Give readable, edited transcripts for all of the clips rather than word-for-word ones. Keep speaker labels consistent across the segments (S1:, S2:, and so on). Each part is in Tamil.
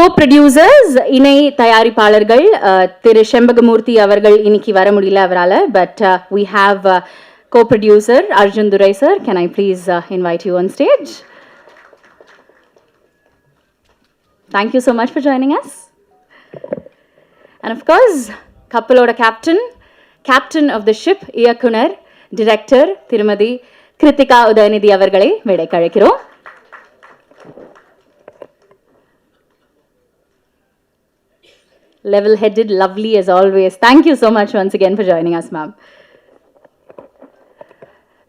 S1: co-producers இணை தயாரிப்பாளர்கள் திரு செம்பகமூர்த்தி அவர்கள் இன்னைக்கு வர முடியல அவரால, but we have co-producer Arjun Durai sir. Can I please invite you on stage? Thank you so much for joining us. And of course, கப்பலோட captain of the ship, இயக்குனர் director திருமதி கிருத்திகா உதயநிதி அவர்களை மேடைக்கு அழைக்கிறோம். Level-headed, lovely as always. Thank you so much once again for joining us, ma'am.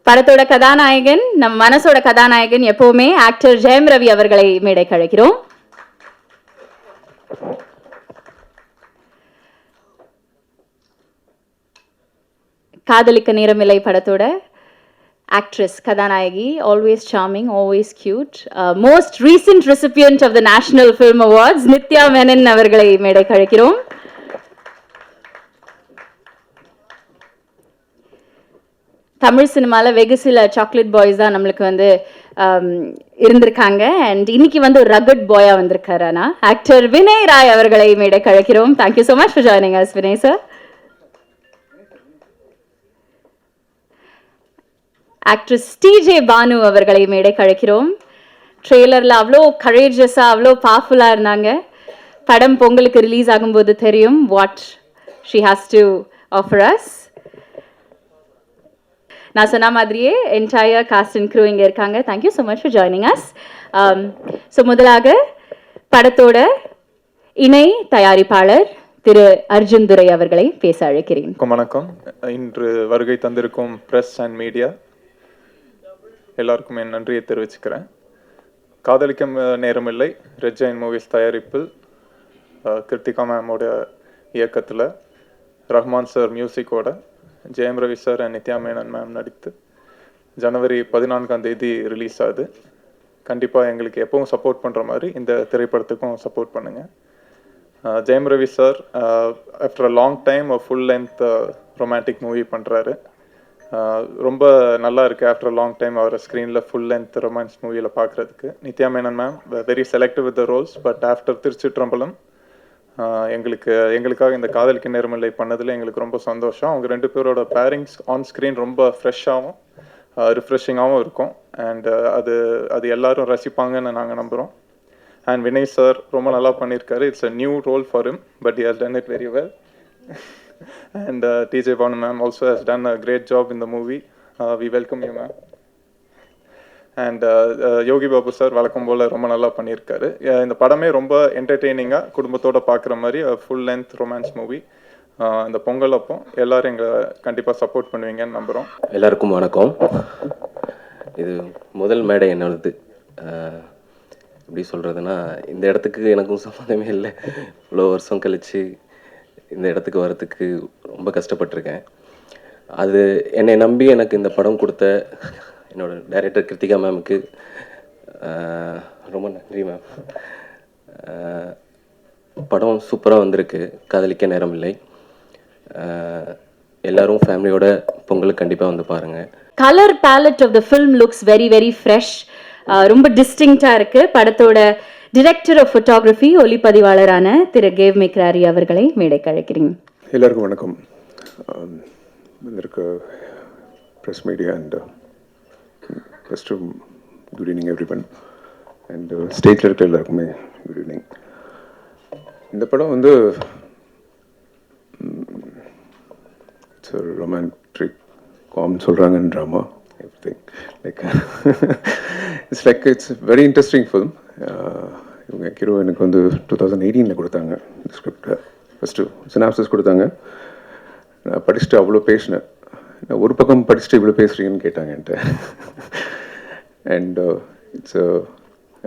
S1: படத்தோட கதாநாயகன், நம் மனசோட கதாநாயகன் எப்பவுமே ஆக்டர் ஜெயம் ரவி அவர்களை மேடைக்கு அழைக்கிறோம். காதலிக்க நேரமில்லை படத்தோட actress கதாநாயகி, always charming, always cute, most recent recipient of the National Film Awards Nithya Menon அவர்களை மேடைக்கு அழைக்கிறோம். தமிழ் சினிமால வெகு சில சாக்லேட் பாய்ஸ் தான் நம்மளுக்கு வந்து இருந்திருக்காங்க, அண்ட் இன்னைக்கு வந்து ஒரு ரகட் பாயா வந்திருக்காரு. ஆக்டர் வினய் ராய் அவர்களை மேடைக்கு அழைக்கிறோம். Thank you so much for joining us, Vinay sir. Actress TJ Banu அவர்களை மேடைக்கு அழைக்கிறோம். ட்ரெய்லரில் அவ்வளோ கரேஜஸாக அவ்வளோ பவர்ஃபுல்லாக இருந்தாங்க. படம் பொங்கலுக்கு ரிலீஸ் ஆகும்போது தெரியும் what she has to offer us. நான் சொன்ன மாதிரியே என்டையர் காஸ்ட் அண்ட் க்ரூ இங்கே இருக்காங்க. Thank you so much for joining us. So முதலாக படத்தோட இணை தயாரிப்பாளர் திரு அர்ஜுன் துரை அவர்களை பேச அழைக்கிறேன்.
S2: வணக்கம். இன்று வருகை தந்திருக்கும் பிரஸ் அண்ட் மீடியா எல்லாருக்கும் என் நன்றியை தெரிவிச்சுக்கிறேன். காதலிக்க நேரமில்லை ரெட் ஜெயின் மூவிஸ் தயாரிப்பில் கிருத்திகா மேமோட இயக்கத்தில் ரஹ்மான் சார் மியூசிக்கோட Jayam Ravi sir and Nithya Menon ma'am நடித்து ஜனவரி 14 ரிலீஸ் ஆகுது. கண்டிப்பாக எங்களுக்கு எப்பவும் சப்போர்ட் பண்ணுற மாதிரி இந்த திரைப்படத்துக்கும் சப்போர்ட் பண்ணுங்கள். Jayam Ravi sir after a long time full length romantic movie பண்ணுறாரு. ரொம்ப நல்லா இருக்குது ஆஃப்டர் லாங் டைம் அவரை ஸ்க்ரீனில் ஃபுல் லென்த் ரொமான்ஸ் மூவியில் பார்க்குறதுக்கு. Nithya Menon ma'am very selective with the roles, but after Thiruchitrambalam எங்களுக்காக இந்த காதலிக்க நேரமில்லை பண்ணதில் எங்களுக்கு ரொம்ப சந்தோஷம். அவங்க ரெண்டு பேரோட பேரிங்ஸ் ஆன் ஸ்க்ரீன் ரொம்ப ஃப்ரெஷ்ஷாகவும் ரிஃப்ரெஷிங்காகவும் இருக்கும், அண்ட் அது எல்லாரும் ரசிப்பாங்கன்னு நாங்கள் நம்புகிறோம். அண்ட் வினய் சார் ரொம்ப நல்லா பண்ணியிருக்காரு. It's a new role for him, but he has done it very well. And TJ Banu ma'am also has done a great job in the movie. We welcome you ma'am. And Yogi Babu sir வழக்கம் போல் ரொம்ப நல்லா பண்ணியிருக்காரு. இந்த படமே ரொம்ப என்டர்டெய்னிங்காக குடும்பத்தோடு பார்க்குற மாதிரி ஃபுல் லென்த் ரொமான்ஸ் மூவி. இந்த பொங்கல் அப்போ எல்லோரும் எங்களை கண்டிப்பாக சப்போர்ட் பண்ணுவீங்கன்னு நம்புகிறோம்.
S3: எல்லாருக்கும் வணக்கம். இது முதல் மேடை என்னது எப்படி சொல்கிறதுனா, இந்த இடத்துக்கு எனக்கும் சம்மந்தமே இல்லை. இவ்வளோ வருஷம் கழித்து இந்த இடத்துக்கு வரத்துக்கு ரொம்ப கஷ்டப்பட்டிருக்கேன். அது என்னை நம்பி எனக்கு இந்த படம் கொடுத்த என்னோடய டைரக்டர் கிருத்திகா மேமுக்கு ரொம்ப நன்றி மேம். படம் சூப்பராக வந்திருக்கு. காதலிக்க நேரமில்லை. எல்லாரும் ஃபேமிலியோட பொங்கலுக்கு கண்டிப்பாக வந்து பாருங்கள்.
S1: Colour palette of the film looks very very fresh. ரொம்ப டிஸ்டிங்க்டாக இருக்குது. படத்தோட டிரெக்டர் ஆஃப் ஃபோட்டோகிராஃபி ஒளிப்பதிவாளரான திரு கேவ் மெக்ராரி அவர்களை மேடைக்கு அழைக்கிறீங்க.
S4: எல்லாருக்கும் வணக்கம். வந்திருக்க press media and first good evening every one, and ஸ்டேஜில் இருக்க எல்லாருக்குமே குட் ஈவினிங். இந்த படம் வந்து இட்ஸ் ரொமான்டிக் காம் சொல்கிறாங்கன்னு drama everything like it's very interesting film. இவங்க ஹீரோ எனக்கு வந்து 2018 கொடுத்தாங்க இந்த ஸ்கிரிப்டை. ஃபஸ்ட்டு சினாப்சிஸ் கொடுத்தாங்க. நான் படிச்சுட்டு அவ்வளோ பேசினேன். நான் ஒரு பக்கம் படிச்சுட்டு இவ்வளோ பேசுகிறீங்கன்னு கேட்டாங்க என்கிட்ட. And it's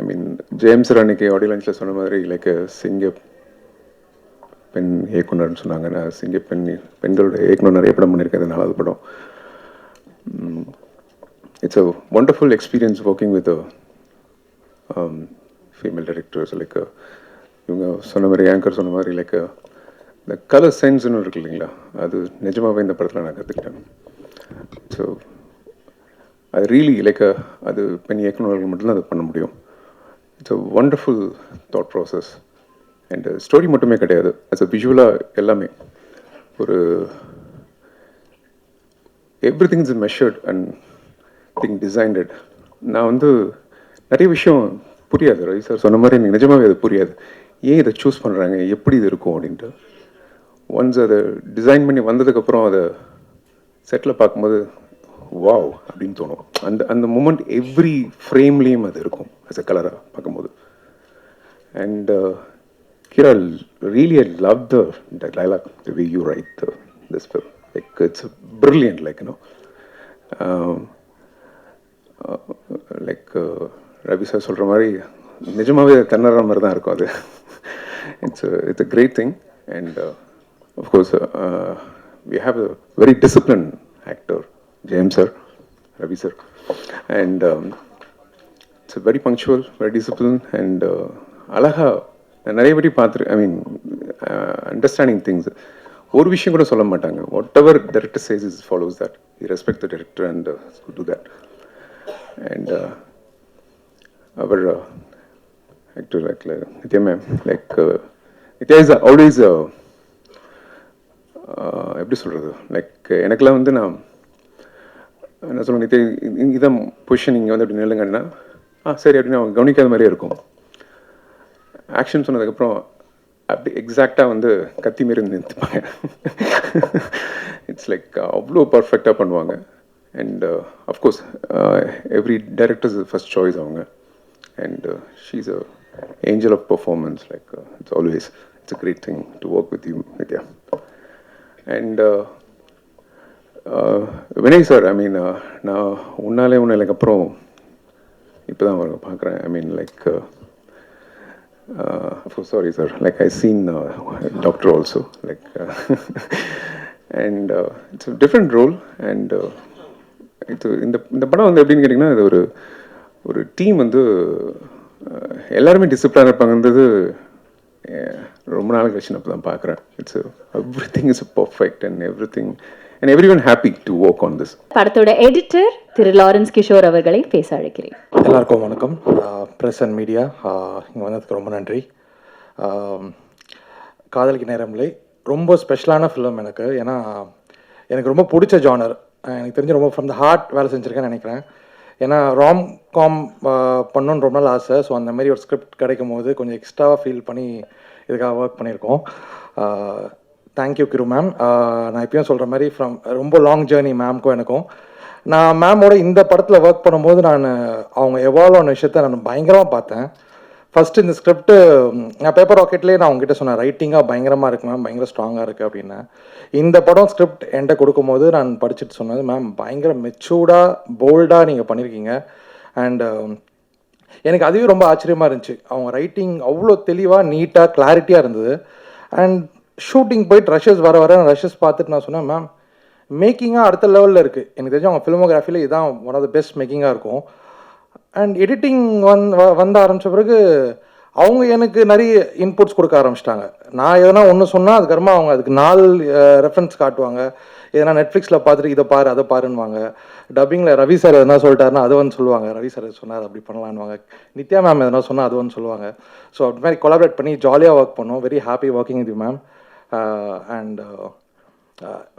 S4: I mean James அன்னைக்கு ஆடியோ லான்ச்சில் சொன்ன மாதிரி லைக் சிங்க பெண் இயக்குனர்னு சொன்னாங்க. நான் சிங்க பெண்களோட இயக்குனர் நிறைய படம் பண்ணியிருக்கேன். இது 4வது படம். It's a wonderful experience working with female directors. Like இவங்க சொன்ன மாதிரி ஆங்கர் சொன்ன மாதிரி லைக் இந்த கலர் சென்ஸ்னு இருக்கு இல்லைங்களா, அது நிஜமாகவே இந்த படத்தில் நான் கற்றுக்கிட்டேன். ஸோ அது ரியலி லைக் அது பெண் இயக்குநர்கள் மட்டும்தான் அதை பண்ண முடியும். It's a wonderful thought process. And story மட்டுமே கிடையாது, அஸ் அ விஷுவலாக எல்லாமே ஒரு everything is measured and thing designed. நான் வந்து நிறைய விஷயம் புரியாது, ரவி சார் சொன்ன மாதிரி எனக்கு நிஜமாகவே அது புரியாது, ஏன் இதை சூஸ் பண்ணுறாங்க, எப்படி இது இருக்கும் அப்படின்ட்டு. ஒன்ஸ் அதை டிசைன் பண்ணி வந்ததுக்கப்புறம் அதை செட்டில் பார்க்கும்போது வாவ் அப்படின்னு தோணும். அந்த அந்த மூமெண்ட் எவ்ரி ஃப்ரேம்லேயும் அது இருக்கும் அஸ் அ கலராக பார்க்கும்போது. And Kira, really I love the dialogue, the way you write this film. Like it's brilliant, like, you know. Like Ravi sir சொல்கிற மாதிரி நிஜமாகவே தன்னற மாதிரி தான் இருக்கும் அது. It's a great thing. And of course we have a very disciplined actor, James sir, Ravi sir. And it's very punctual, very disciplined, and அழகா நிறைய பேட்டி பார்த்துரு. ஐ மீன் அண்டர்ஸ்டாண்டிங் திங்ஸ். ஒரு விஷயம் கூட சொல்ல மாட்டாங்க. Whatever director says is follows that. You respect the director and do that. And our actor like Nithya ma'am, like Nithya is always எப்படி சொல்கிறது, லைக் எனக்கெல்லாம் வந்து நான் என்ன சொல்லுவேன், நித்யா இதான் பொசிஷன் இங்கே வந்து அப்படி நில்லுங்கன்னா சரி அப்படின்னு அவங்க கவனிக்காத மாதிரியே இருக்கும். ஆக்ஷன் சொன்னதுக்கப்புறம் அப்படி எக்ஸாக்டாக வந்து கத்தி மாரி நிறுத்துப்பாங்க. இட்ஸ் லைக் அவ்வளோ பர்ஃபெக்டாக பண்ணுவாங்க. And of course every director's first choice அவங்க. And she is a angel of performance. Like it's always it's a great thing to work with you Nithya. And Vinay sir, I mean நான் உன்னாலே அப்புறம் இப்போ தான் அவங்க பார்க்குறேன். I mean like sorry sir, like I seen doctor also, like and it's a different role. And இந்த படம் வந்து எப்படின்னு கேட்டிங்கன்னா, இது ஒரு டீம் வந்து எல்லாருமே டிசிப்ளினாக இருப்பாங்கன்றது ரொம்ப நாள் கழிச்சு நான் இப்போ தான் பார்க்குறேன். It's every thing is perfect and every thing and every one happy to work on this.
S1: படத்தோட எடிட்டர் திரு லாரன்ஸ் கிஷோர் அவர்களை பேச அழைக்கிறேன்.
S5: எல்லாருக்கும் வணக்கம். ப்ரெஸ் அண்ட் மீடியா, இங்கே வந்ததுக்கு ரொம்ப நன்றி. காதலிக்கு நேரமில்லை ரொம்ப ஸ்பெஷலான ஃபிலிம் எனக்கு. ஏன்னா எனக்கு ரொம்ப பிடிச்ச ஜானர். எனக்கு தெரிஞ்சு ரொம்ப ஃப்ரம் த ஹார்ட் வேலை செஞ்சுருக்கேன்னு நினைக்கிறேன். ஏன்னா ராம் காம் பண்ணணுன்னு ரொம்ப நாள் ஆசை. ஸோ அந்த மாதிரி ஒரு ஸ்கிரிப்ட் கிடைக்கும் போது கொஞ்சம் எக்ஸ்ட்ராவாக ஃபீல் பண்ணி இதுக்காக ஒர்க் பண்ணியிருக்கோம். தேங்க்யூ கிரு மேம். நான் இப்பயும் சொல்கிற மாதிரி ரொம்ப லாங் ஜேர்னி மேம்க்கும் எனக்கும். நான் மேமோட இந்த படத்தில் ஒர்க் பண்ணும்போது அவங்க எவால்வ் ஆன விஷயத்த நான் பயங்கரமாக பார்த்தேன். ஃபஸ்ட்டு இந்த ஸ்கிரிப்ட்டு நான் பேப்பர் ராக்கெட்லேயே நான் உங்ககிட்ட சொன்னேன், ரைட்டிங்காக பயங்கரமாக இருக்குது மேம், பயங்கர ஸ்ட்ராங்காக இருக்குது அப்படின்னு. இந்த படம் ஸ்கிரிப்ட் என்கிட்ட கொடுக்கும்போது நான் படிச்சுட்டு சொன்னது, மேம் பயங்கர மெச்சூர்டாக போல்டாக நீங்கள் பண்ணியிருக்கீங்க. அண்ட் எனக்கு அதுவே ரொம்ப ஆச்சரியமாக இருந்துச்சு. அவங்க ரைட்டிங் அவ்வளோ தெளிவாக நீட்டாக கிளாரிட்டியாக இருந்தது. அண்ட் ஷூட்டிங் போயிட்டு ரஷஸ் வர ரஷஸ் பார்த்துட்டு நான் சொன்னேன், மேம் மேக்கிங்காக அடுத்த லெவலில் இருக்குது. எனக்கு தெரிஞ்சு அவங்க ஃபிலிமோகிராஃபியில் இதுதான் ஒன் ஆஃப் த பெஸ்ட் மேக்கிங்காக இருக்கும். அண்ட் எடிட்டிங் வந்த ஆரம்பித்த பிறகு அவங்க எனக்கு நிறைய இன்புட்ஸ் கொடுக்க ஆரம்பிச்சிட்டாங்க. நான் எதனா ஒன்று சொன்னால் அதுக்கப்புறமா அவங்க அதுக்கு 4 ரெஃபரன்ஸ் காட்டுவாங்க. எதனா நெட்ஃப்ளிக்ஸில் பார்த்துட்டு இதை பாரு அதை பாருன்னுவாங்க. டப்பிங்கில் ரவி சார் எதனா சொல்லிட்டாருன்னா அது வந்து சொல்லுவாங்க, ரவி சார் சொன்னார் அப்படி பண்ணலான்னுவாங்க. நித்யா மேம் எதனா சொன்னால் அது வந்து சொல்லுவாங்க. ஸோ அது மாதிரி கொலாபரேட் பண்ணி ஜாலியாக ஒர்க் பண்ணோம். Very happy working with you ma'am. And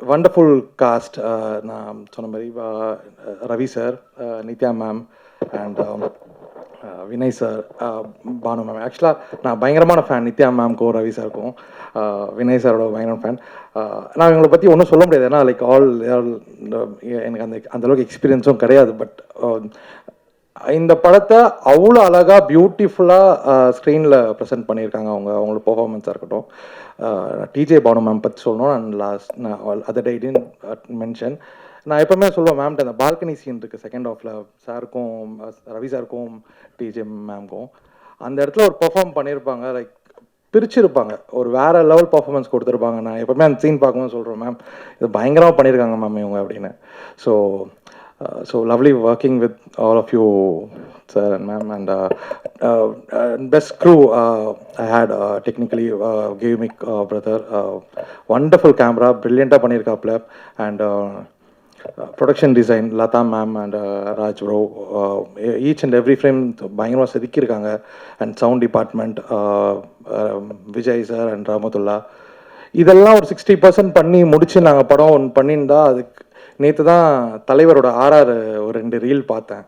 S5: wonderful cast. நான் சொன்ன மாதிரி Ravi sir, Nithya ma'am and Vinay sir, Banu ma'am. ஆக்சுவலாக நான் பயங்கரமான ஃபேன் நித்யா மேம்க்கும் ரவி சாருக்கும். வினய் சாரோட பயங்கரமான ஃபேன். நான் இவங்களை பற்றி ஒன்றும் சொல்ல முடியாது, ஏன்னா லைக் ஆல் எனக்கு அந்தளவுக்கு எக்ஸ்பீரியன்ஸும் கிடையாது. பட் இந்த படத்தை அவ்வளோ அழகாக பியூட்டிஃபுல்லாக ஸ்க்ரீனில் ப்ரெசென்ட் பண்ணியிருக்காங்க. அவங்களோட பெர்ஃபார்மன்ஸாக இருக்கட்டும். டிஜே பானு மேம் பற்றி சொல்லணும். அண்ட் நான் அதை டேட்டின் மென்ஷன் நான் எப்போவுமே சொல்லுவேன் மேம்கிட்ட, அந்த பால்கனி சீன் இருக்குது செகண்ட் ஹாஃபில் சாருக்கும் ரவி சாருக்கும் டிஜே மேம்க்கும். அந்த இடத்துல ஒரு பெர்ஃபார்ம் பண்ணியிருப்பாங்க, லைக் பிரிச்சிருப்பாங்க, ஒரு வேறு லெவல் பர்ஃபார்மன்ஸ் கொடுத்துருப்பாங்க. நான் எப்போவுமே அந்த சீன் பார்க்கும்போது சொல்கிறேன், மேம் இது பயங்கரமாக பண்ணியிருக்காங்க மேம் இவங்க அப்படின்னு. So lovely working with all of you, sir and ma'am, and best crew I had technically gave me brother, wonderful camera, brilliant ah pannirkaapla, and production design Latha ma'am and Raj bro, each and every frame பயங்கரமாக செதுக்கியிருக்காங்க. And sound department Vijay sir and Rahmathullah, இதெல்லாம் ஒரு 60% பண்ணி முடிச்சு நாங்கள் படம் ஒன்று பண்ணியிருந்தா, அதுக்கு நேற்று தான் தலைவரோட ஆர்ஆர் ஒரு 2 ரீல் பார்த்தேன்.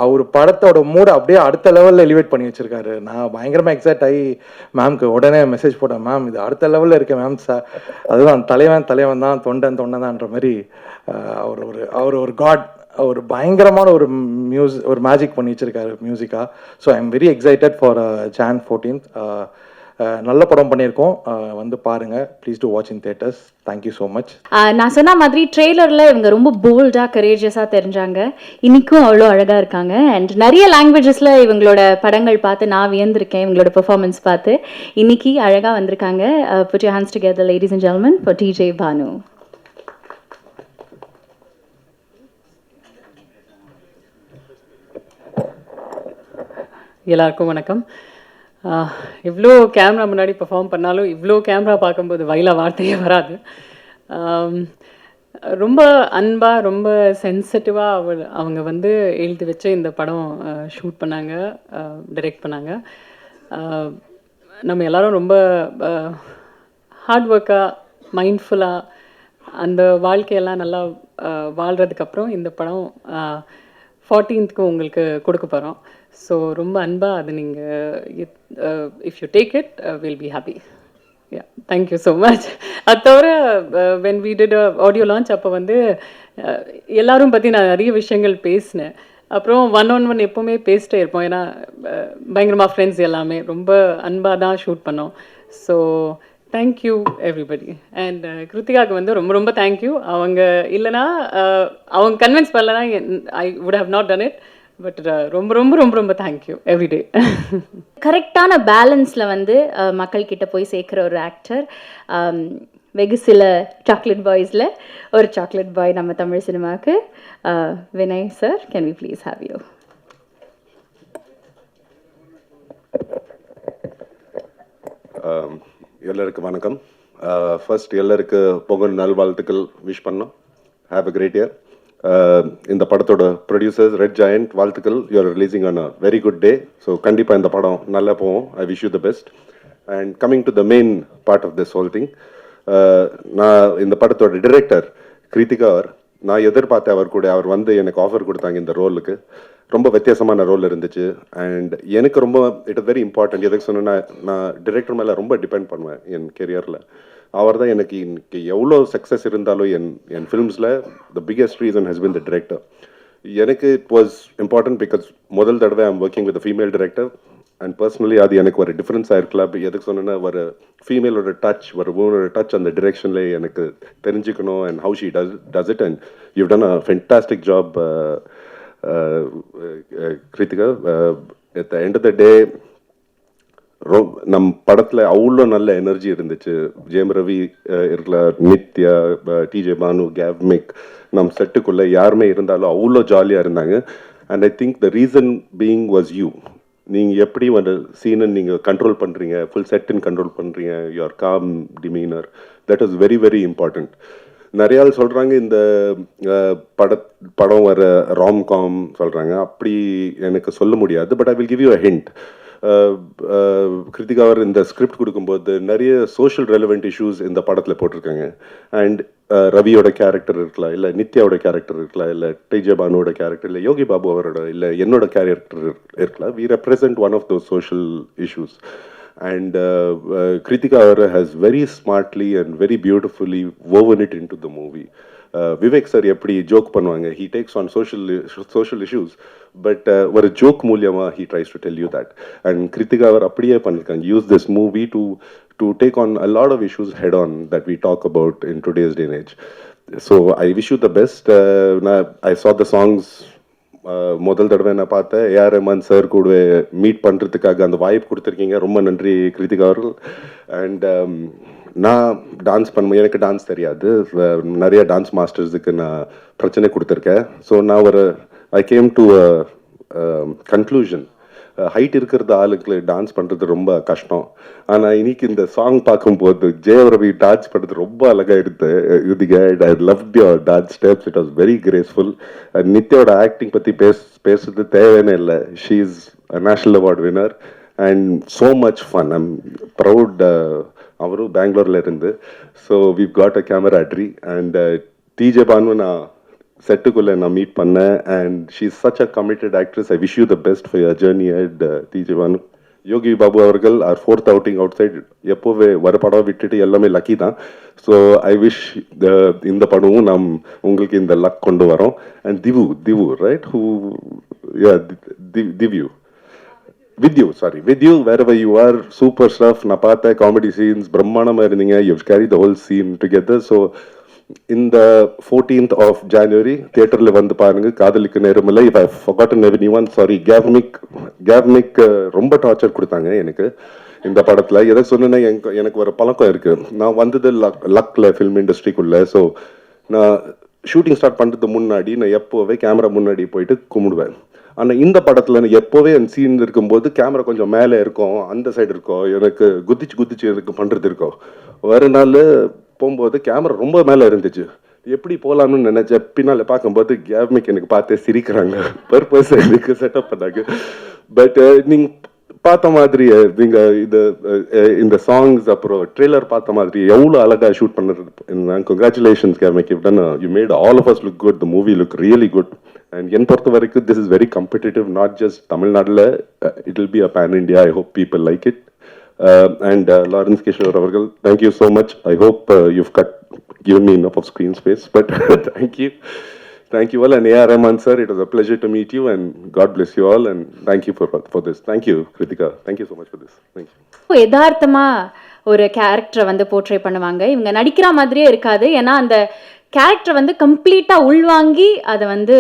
S5: அவர் படத்தோட மூடை அப்படியே அடுத்த லெவலில் எலிவேட் பண்ணி வச்சுருக்காரு. நான் பயங்கரமாக எக்ஸைட் ஆகி மேம்க்கு உடனே மெசேஜ் போட்டேன், மேம் இது அடுத்த லெவலில் இருக்கேன் மேம் சார், அதுதான் தலைவன் தான் தொண்டன் தான்ற மாதிரி. அவர் ஒரு காட், ஒரு பயங்கரமான ஒரு ஒரு மேஜிக் பண்ணி வச்சுருக்காரு மியூசிக்காக. So I am very excited for Jan 14th. நல்ல படம் பண்ணியிருக்கோம், வந்து பாருங்கள். Please do watch in theatres. Thank you so much.
S1: நான் சொன்ன மாதிரி ட்ரெய்லரில் இவங்க ரொம்ப போல்டாக கரேஜியஸாக தெரிஞ்சாங்க. இன்றைக்கும் அவ்வளோ அழகாக இருக்காங்க. அண்ட் நிறைய லாங்குவேஜஸில் இவங்களோட படங்கள் பார்த்து நான் வியந்திருக்கேன், இவங்களோட பெர்ஃபார்மன்ஸ் பார்த்து. இன்னைக்கு அழகாக வந்திருக்காங்க. Put your hands together, ladies and gentlemen, for TJ Banu.
S6: எல்லாருக்கும் வணக்கம். இவ்வளோ கேமரா முன்னாடி பெர்ஃபார்ம் பண்ணாலும் இவ்வளோ கேமரா பார்க்கும்போது வாயில வார்த்தையே வராது. ரொம்ப அன்பாக ரொம்ப சென்சிட்டிவாக அவங்க வந்து எழுதி வச்சு இந்த படம் ஷூட் பண்ணாங்க, டைரக்ட் பண்ணாங்க. நம்ம எல்லாரும் ரொம்ப ஹார்ட் ஒர்க்காக மைண்ட்ஃபுல்லாக அந்த வாழ்க்கையெல்லாம் நல்லா வாழ்கிறதுக்கப்புறம் இந்த படம் 14th உங்களுக்கு கொடுக்க போகிறோம். ஸோ ரொம்ப அன்பாக அது நீங்கள் if you take it will be happy. Yeah, thank you so much. அது தவிர when we did audio launch அப்போ வந்து எல்லாரும் பற்றி நான் நிறைய விஷயங்கள் பேசினேன். அப்புறம் 1-on-1 எப்போவுமே பேசிட்டே இருப்போம், ஏன்னா பயங்கரமாக ஃப்ரெண்ட்ஸ் எல்லாமே ரொம்ப அன்பாக தான் ஷூட் பண்ணோம். So thank you everybody. அண்ட் கிருத்திகாவுக்கு வந்து ரொம்ப ரொம்ப தேங்க்யூ. அவங்க இல்லைனா அவங்க கன்வின்ஸ் பண்ணலன்னா I would have not done it. But ரொம்ப ரொம்ப ரொம்ப ரொம்ப தேங்க்யூ எவ்ரிடே.
S1: கரெக்டான பேலன்ஸில் வந்து மக்கள்கிட்ட போய் சேர்க்குற ஒரு ஆக்டர். வெகு சில சாக்லேட் பாய்ஸில் ஒரு சாக்லேட் பாய் நம்ம தமிழ் சினிமாவுக்கு. Vinay sir, can we please have you?
S7: எல்லாருக்கும் வணக்கம். ஃபர்ஸ்ட் எல்லாருக்கு பொங்கல் நல்வாழ்த்துக்கள் விஷ் பண்ணோம். Have a great year. இந்த படத்தோட ப்ரொடியூசர்ஸ் ரெட் ஜாயண்ட், வாழ்த்துக்கள். You're releasing on a very good day. So கண்டிப்பாக இந்த படம் நல்லா போவோம். I wish you the best. And coming to the main part of this whole thing, நான் இந்த படத்தோட டிரெக்டர் கிருத்திகா நான் எதிர்பார்த்தேன். அவர் வந்து எனக்கு ஆஃபர் கொடுத்தாங்க இந்த ரோலுக்கு. ரொம்ப வித்தியாசமான ரோல் இருந்துச்சு. அண்ட் எனக்கு ரொம்ப இட் இஸ் வெரி இம்பார்ட்டன்ட். எதுக்கு சொன்னேன்னா, நான் டிரெக்டர் மேலே ரொம்ப டிபெண்ட் பண்ணுவேன் என் கெரியரில். அவர் தான் எனக்கு இன்னைக்கு எவ்வளோ சக்ஸஸ் இருந்தாலும் என் ஃபிலிம்ஸில் the biggest reason has been the director. எனக்கு இட் வாஸ் இம்பார்ட்டன்ட் பிகாஸ் முதல் தடவை I'm working with female director. And personally அது எனக்கு ஒரு டிஃப்ரென்ஸாக இருக்கலாம். எதுக்கு சொன்னேன்னா, ஒரு ஃபீமேலோட டச், ஒரு உமனோட டச் அந்த டிரெக்ஷனில் எனக்கு தெரிஞ்சுக்கணும். And how she does it. And you done a fantastic job Kiruthiga. At the end of the day நம் படத்தில் அவ்வளோ நல்ல எனர்ஜி இருந்துச்சு. ஜெயம் ரவி இருக்கலாம், நித்யா, டிஜே பானு, கேவ்மிக், நம் செட்டுக்குள்ளே யாருமே இருந்தாலும் அவ்வளோ ஜாலியாக இருந்தாங்க. And I think the reason being was you. நீங்கள் எப்படி ஒரு சீனை நீங்கள் கண்ட்ரோல் பண்ணுறீங்க, ஃபுல் செட்டின் கண்ட்ரோல் பண்ணுறீங்க, your calm demeanour, that is very very important. நிறைய ஆள் சொல்கிறாங்க இந்த படம் வர ராம்காம் சொல்கிறாங்க. அப்படி எனக்கு சொல்ல முடியாது. But I will give you a hint. Kiruthiga அவர் இந்த ஸ்கிரிப்ட் கொடுக்கும்போது நிறைய சோஷியல் ரெலவெண்ட் இஷ்யூஸ் இந்த படத்தில் போட்டிருக்காங்க. அண்ட் ரவியோட கேரக்டர் இருக்கலாம், இல்லை நித்யாவோட கேரக்டர் இருக்கலாம், இல்லை டிஜே பானுவோட கேரக்டர், இல்லை யோகி பாபு அவரோட, இல்லை என்னோட கேரக்டர் இருக்கலாம். We represent one of those social issues. And Kritika has very smartly and very beautifully woven it into the movie. Vivek sir எப்படி ஜோக் பண்ணுவாங்க, he takes on social issues, but ஒரு ஜோக் மூலியமா he tries to tell you that. And Kritika அவர் அப்படியே பண்ணிருக்காங்க. Use this movie to take on a lot of issues head on that we talk about in today's day and age. So I wish you the best. I saw the songs. முதல் தடவை நான் பார்த்தேன். ஏஆர் ரஹ்மான் சார் கூட மீட் பண்ணுறதுக்காக அந்த வாய்ப்பு கொடுத்துருக்கீங்க. ரொம்ப நன்றி கிருத்திகா அவர்கள். அண்ட் நான் டான்ஸ் எனக்கு டான்ஸ் தெரியாது. நிறைய டான்ஸ் மாஸ்டர்ஸுக்கு நான் பிரச்சனை கொடுத்துருக்கேன். ஸோ நான் I came to conclusion. Height இருக்கிறது ஆளுக்கு டான்ஸ் பண்ணுறது ரொம்ப கஷ்டம். ஆனால் இன்னைக்கு இந்த சாங் பார்க்கும்போது ஜெயரவி டான்ஸ் பண்ணுறது ரொம்ப அழகாக இருந்து Yuthika. I loved your dance steps, it was very graceful. நித்யாவோட ஆக்டிங் பற்றி பேசுறது தேவையான இல்லை. She is national award winner and so much fun. I'm proud. அவரும் பெங்களூரில் இருந்து. So we've got a camaraderie. And TJ Bhanu நான் செட்டுக்குள்ளே நான் மீட் பண்ணேன். And she is such a committed actress. I wish you the best for your journey at TJ Bhanu. Yogi Babu அவர்கள் are 4th outing outside. எப்போவே வர படம் விட்டுட்டு எல்லாமே லக்கி தான். ஸோ ஐ விஷ் இந்த படமும் நாம் உங்களுக்கு இந்த லக் கொண்டு வரோம். அண்ட் திவு ரைட் ஹூ திவ்யூ with you wherever you are, super stuff. நான் பார்த்த காமெடி சீன்ஸ் பிரம்மாண்டமாக இருந்தீங்க. you've carried the whole scene together. So இந்த 14th of January தியேட்டரில் வந்து பாருங்க காதலிக்க நேரமில்லை. if I've forgotten anyone, sorry. கேவ்மிக் ரொம்ப டார்ச்சர் கொடுத்தாங்க எனக்கு இந்த படத்தில். எதை சொன்னேன்னா எனக்கு ஒரு பழக்கம் இருக்குது. நான் வந்தது லக்கில் ஃபில்ம் இண்டஸ்ட்ரிக்குள்ளே. ஸோ நான் ஷூட்டிங் ஸ்டார்ட் பண்ணுறதுக்கு முன்னாடி நான் எப்போவே கேமரா முன்னாடி போயிட்டு கும்பிடுவேன். ஆனால் இந்த படத்தில் எப்போவே என் சீன் இருக்கும்போது கேமரா கொஞ்சம் மேலே இருக்கும், அந்த சைடு இருக்கும். எனக்கு குதிச்சு எனக்கு பண்ணுறது இருக்கும். வேறு நாள் போகும்போது கேமரா ரொம்ப மேலே இருந்துச்சு. எப்படி போகலாம்னு நினச்சேன். பின்னால் பார்க்கும்போது கேவ்மிக் எனக்கு பார்த்தே சிரிக்கிறாங்க. பர்பஸ் எனக்கு செட்டப் பண்ணாங்க. பட் நீங்கள் பார்த்த மாதிரி நீங்கள் இந்த சாங்ஸ் அப்புறம் ட்ரெய்லர் பார்த்த மாதிரி எவ்வளோ அழகாக ஷூட் பண்ணுறது. Congratulations Gavemic. You made all of us look good. The movie look really good. And என் பொறுத்த வரைக்கும் this is very competitive. Not just தமிழ்நாட்டில், it will be a pan India. I hope people like it. And Lawrence Kishore Avargal, thank you so much. I hope you've given me enough of screen space, but thank you all. And A.R. Rahman sir, it was a pleasure to meet you, and God bless you all, and thank you for this. Thank you, Kritika. Thank you so much for this. Thank you.
S1: யதார்த்தமா ஒரு கேரக்டரை வந்து போர்ட்ரே பண்ணுவாங்க. இவங்க நடிக்கிற மாதிரியே இருக்காது. ஏன்னா அந்த கேரக்டர் வந்து கம்ப்ளீட்டாக உள்வாங்கி அதை வந்து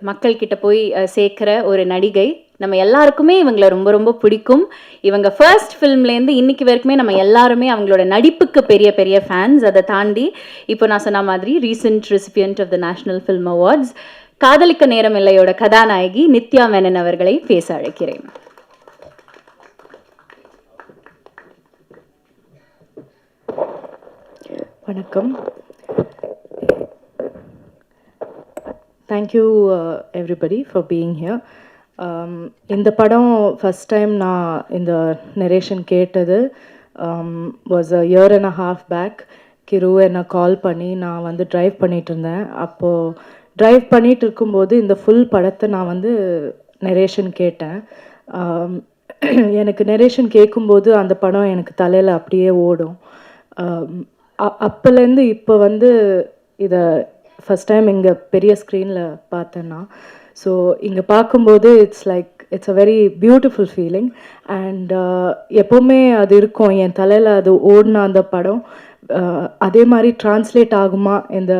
S1: மக்கள்கிட்ட போய் சேர்க்குற ஒரு நடிகை. நம்ம எல்லாருக்குமே இவங்களை ரொம்ப ரொம்ப பிடிக்கும். இவங்க ஃபர்ஸ்ட் ஃபில்ம்லேருந்து இன்னைக்கு வரைக்குமே நம்ம எல்லாருமே அவங்களோட நடிப்புக்கு பெரிய பெரிய ஃபேன்ஸ். அதை தாண்டி இப்போ நான் சொன்ன மாதிரி recent recipient of the national film awards காதலிக்க நேரம் இல்லையோட கதாநாயகி நித்யா மேனன் அவர்களை பேச அழைக்கிறேன்.
S8: வணக்கம். Thank you everybody for being here. இந்த படம் ஃபஸ்ட் டைம் நான் இந்த நரேஷன் கேட்டது was a year and a half back. கிரு என்னை கால் பண்ணி நான் வந்து ட்ரைவ் பண்ணிகிட்டு இருந்தேன். அப்போது ட்ரைவ் பண்ணிகிட்டு இருக்கும்போது இந்த ஃபுல் படத்தை நான் வந்து நரேஷன் கேட்டேன். எனக்கு நரேஷன் கேட்கும்போது அந்த படம் எனக்கு தலையில் அப்படியே ஓடும். அப்போலேருந்து இப்போ வந்து இதை ஃபஸ்ட் டைம் இங்கே பெரிய ஸ்க்ரீனில் பார்த்தேன்னா, ஸோ இங்கே பார்க்கும்போது it's a very beautiful feeling. And எப்போவுமே அது இருக்கும் என் தலையில். அது ஓடின அந்த படம் அதே மாதிரி ட்ரான்ஸ்லேட் ஆகுமா, இந்த